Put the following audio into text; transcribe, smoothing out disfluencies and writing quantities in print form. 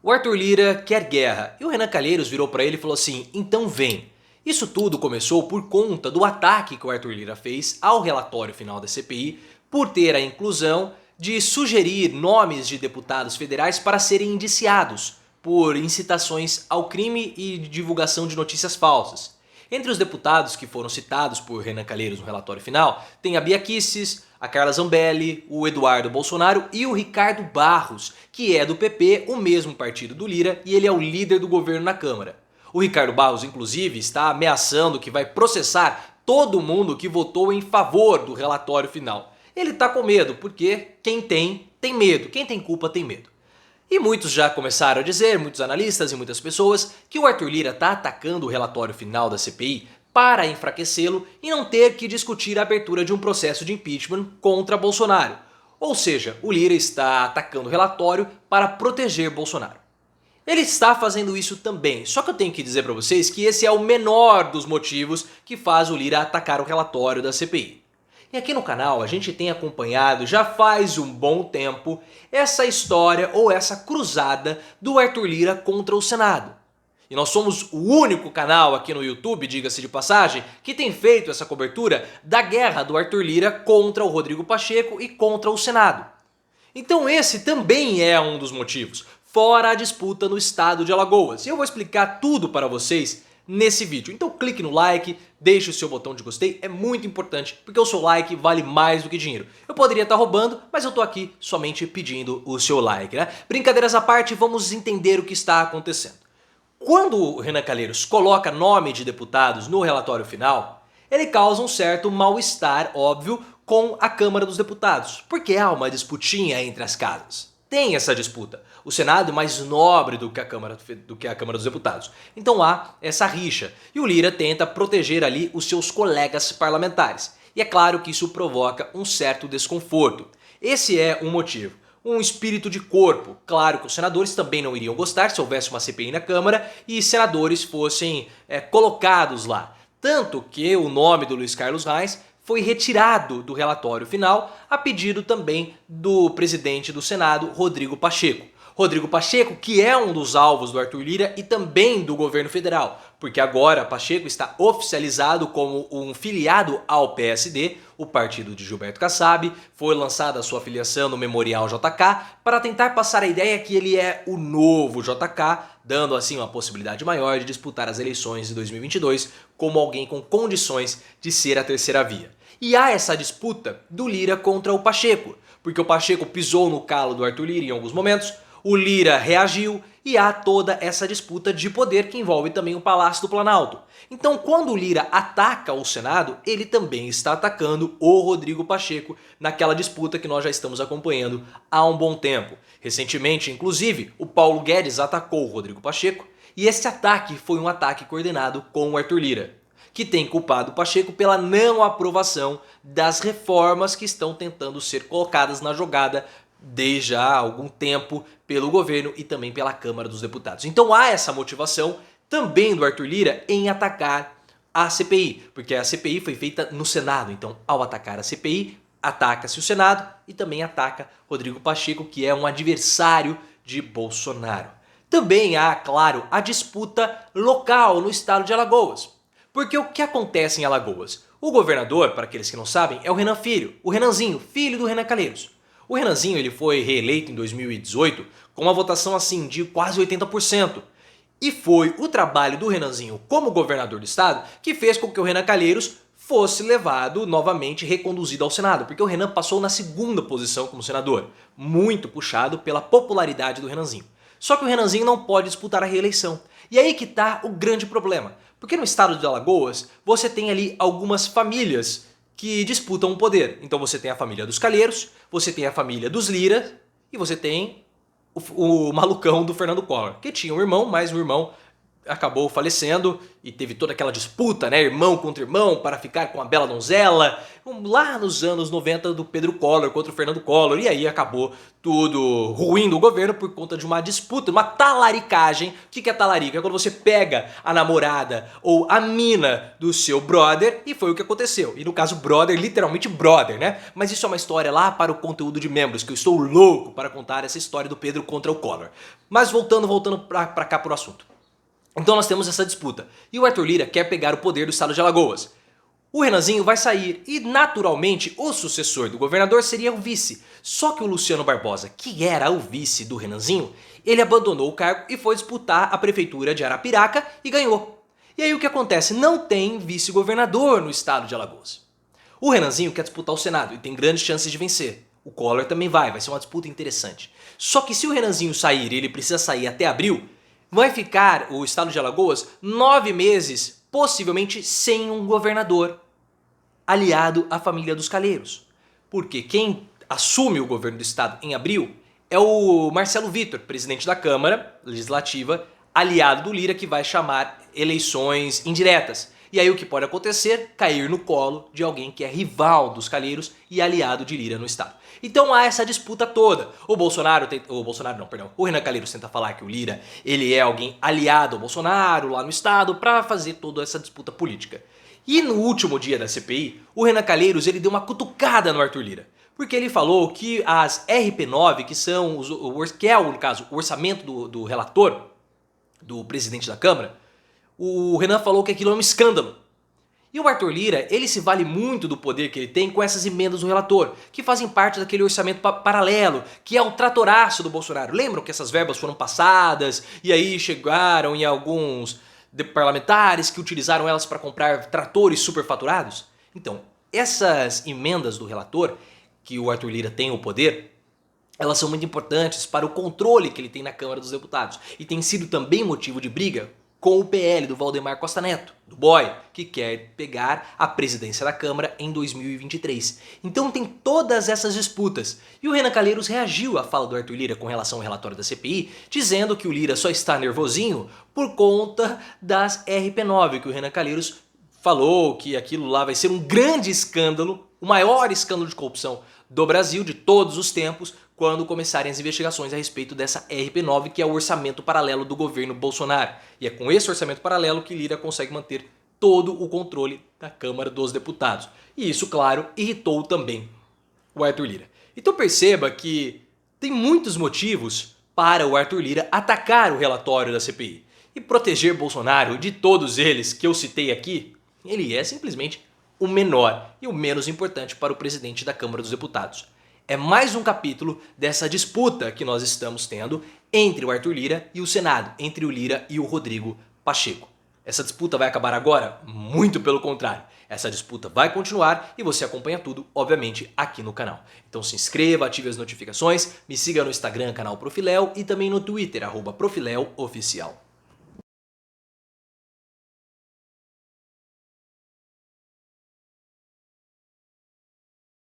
O Arthur Lira quer guerra e o Renan Calheiros virou para ele e falou assim: então vem. Isso tudo começou por conta do ataque que o Arthur Lira fez ao relatório final da CPI por ter a inclusão de sugerir nomes de deputados federais para serem indiciados por incitações ao crime e divulgação de notícias falsas. Entre os deputados que foram citados por Renan Calheiros no relatório final, tem a Bia Kicis, a Carla Zambelli, o Eduardo Bolsonaro e o Ricardo Barros, que é do PP, o mesmo partido do Lira, e ele é o líder do governo na Câmara. O Ricardo Barros, inclusive, está ameaçando que vai processar todo mundo que votou em favor do relatório final. Ele está com medo, porque quem tem medo. Quem tem culpa, tem medo. E muitos já começaram a dizer, muitos analistas e muitas pessoas, que o Arthur Lira está atacando o relatório final da CPI para enfraquecê-lo e não ter que discutir a abertura de um processo de impeachment contra Bolsonaro. Ou seja, o Lira está atacando o relatório para proteger Bolsonaro. Ele está fazendo isso também, só que eu tenho que dizer para vocês que esse é o menor dos motivos que faz o Lira atacar o relatório da CPI. E aqui no canal a gente tem acompanhado já faz um bom tempo essa história ou essa cruzada do Arthur Lira contra o Senado. E nós somos o único canal aqui no YouTube, diga-se de passagem, que tem feito essa cobertura da guerra do Arthur Lira contra o Rodrigo Pacheco e contra o Senado. Então esse também é um dos motivos, fora a disputa no estado de Alagoas. E eu vou explicar tudo para vocês nesse vídeo. Então clique no like, deixe o seu botão de gostei, é muito importante, porque o seu like vale mais do que dinheiro. Eu poderia estar roubando, mas eu tô aqui somente pedindo o seu like, né? Brincadeiras à parte, vamos entender o que está acontecendo. Quando o Renan Calheiros coloca nome de deputados no relatório final, ele causa um certo mal-estar, óbvio, com a Câmara dos Deputados, porque há uma disputinha entre as casas. Tem essa disputa. O Senado é mais nobre do que a Câmara dos Deputados. Então há essa rixa. E o Lira tenta proteger ali os seus colegas parlamentares. E é claro que isso provoca um certo desconforto. Esse é um motivo. Um espírito de corpo. Claro que os senadores também não iriam gostar se houvesse uma CPI na Câmara e senadores fossem colocados lá. Tanto que o nome do Luiz Carlos Reis foi retirado do relatório final a pedido também do presidente do Senado, Rodrigo Pacheco. Rodrigo Pacheco, que é um dos alvos do Arthur Lira e também do governo federal, porque agora Pacheco está oficializado como um filiado ao PSD, o partido de Gilberto Kassab, foi lançada a sua filiação no Memorial JK para tentar passar a ideia que ele é o novo JK, dando assim uma possibilidade maior de disputar as eleições de 2022 como alguém com condições de ser a terceira via. E há essa disputa do Lira contra o Pacheco, porque o Pacheco pisou no calo do Arthur Lira em alguns momentos, o Lira reagiu e há toda essa disputa de poder que envolve também o Palácio do Planalto. Então quando o Lira ataca o Senado, ele também está atacando o Rodrigo Pacheco naquela disputa que nós já estamos acompanhando há um bom tempo. Recentemente, inclusive, o Paulo Guedes atacou o Rodrigo Pacheco e esse ataque foi um ataque coordenado com o Arthur Lira, que tem culpado o Pacheco pela não aprovação das reformas que estão tentando ser colocadas na jogada desde há algum tempo pelo governo e também pela Câmara dos Deputados. Então há essa motivação também do Arthur Lira em atacar a CPI, porque a CPI foi feita no Senado, então ao atacar a CPI, ataca-se o Senado e também ataca Rodrigo Pacheco, que é um adversário de Bolsonaro. Também há, claro, a disputa local no estado de Alagoas. Porque o que acontece em Alagoas? O governador, para aqueles que não sabem, é o Renan Filho, o Renanzinho, filho do Renan Calheiros. O Renanzinho ele foi reeleito em 2018 com uma votação assim de quase 80%. E foi o trabalho do Renanzinho como governador do estado que fez com que o Renan Calheiros fosse levado novamente reconduzido ao Senado, porque o Renan passou na segunda posição como senador, muito puxado pela popularidade do Renanzinho. Só que o Renanzinho não pode disputar a reeleição. E aí que está o grande problema, porque no estado de Alagoas você tem ali algumas famílias que disputam o poder. Então você tem a família dos Calheiros, você tem a família dos Lira e você tem o malucão do Fernando Collor, que tinha um irmão, mas o irmão acabou falecendo e teve toda aquela disputa, né, irmão contra irmão, para ficar com a bela donzela, lá nos anos 90 do Pedro Collor contra o Fernando Collor, e aí acabou tudo ruindo o governo por conta de uma disputa, uma talaricagem. O que é talarica? É quando você pega a namorada ou a mina do seu brother, e foi o que aconteceu. E no caso brother, literalmente brother, né? Mas isso é uma história lá para o conteúdo de membros, que eu estou louco para contar essa história do Pedro contra o Collor. Mas voltando para cá pro assunto. Então nós temos essa disputa. E o Arthur Lira quer pegar o poder do estado de Alagoas. O Renanzinho vai sair e, naturalmente, o sucessor do governador seria o vice. Só que o Luciano Barbosa, que era o vice do Renanzinho, ele abandonou o cargo e foi disputar a prefeitura de Arapiraca e ganhou. E aí o que acontece? Não tem vice-governador no estado de Alagoas. O Renanzinho quer disputar o Senado e tem grandes chances de vencer. O Collor também vai ser uma disputa interessante. Só que se o Renanzinho sair e ele precisa sair até abril, vai ficar o estado de Alagoas 9 meses, possivelmente sem um governador aliado à família dos Calheiros. Porque quem assume o governo do estado em abril é o Marcelo Vitor, presidente da Câmara Legislativa, aliado do Lira, que vai chamar eleições indiretas. E aí o que pode acontecer? Cair no colo de alguém que é rival dos Calheiros e aliado de Lira no estado. Então há essa disputa toda. O Renan Calheiros tenta falar que o Lira ele é alguém aliado ao Bolsonaro lá no estado para fazer toda essa disputa política. E no último dia da CPI, o Renan Calheiros ele deu uma cutucada no Arthur Lira. Porque ele falou que as RP9, que são no caso, o orçamento do relator, do presidente da Câmara, o Renan falou que aquilo é um escândalo. E o Arthur Lira, ele se vale muito do poder que ele tem com essas emendas do relator, que fazem parte daquele orçamento paralelo, que é o tratoraço do Bolsonaro. Lembram que essas verbas foram passadas e aí chegaram em alguns parlamentares que utilizaram elas para comprar tratores superfaturados? Então, essas emendas do relator, que o Arthur Lira tem o poder, elas são muito importantes para o controle que ele tem na Câmara dos Deputados. E tem sido também motivo de briga com o PL do Valdemar Costa Neto, do Boy, que quer pegar a presidência da Câmara em 2023. Então tem todas essas disputas. E o Renan Calheiros reagiu à fala do Arthur Lira com relação ao relatório da CPI, dizendo que o Lira só está nervosinho por conta das RP9, que o Renan Calheiros falou que aquilo lá vai ser um grande escândalo, o maior escândalo de corrupção do Brasil de todos os tempos, quando começarem as investigações a respeito dessa RP9, que é o orçamento paralelo do governo Bolsonaro. E é com esse orçamento paralelo que Lira consegue manter todo o controle da Câmara dos Deputados. E isso, claro, irritou também o Arthur Lira. Então perceba que tem muitos motivos para o Arthur Lira atacar o relatório da CPI. E proteger Bolsonaro de todos eles que eu citei aqui, ele é simplesmente o menor e o menos importante para o presidente da Câmara dos Deputados. É mais um capítulo dessa disputa que nós estamos tendo entre o Arthur Lira e o Senado, entre o Lira e o Rodrigo Pacheco. Essa disputa vai acabar agora? Muito pelo contrário. Essa disputa vai continuar e você acompanha tudo, obviamente, aqui no canal. Então se inscreva, ative as notificações, me siga no Instagram, canal Profiléu, e também no Twitter, @ProfiléuOficial.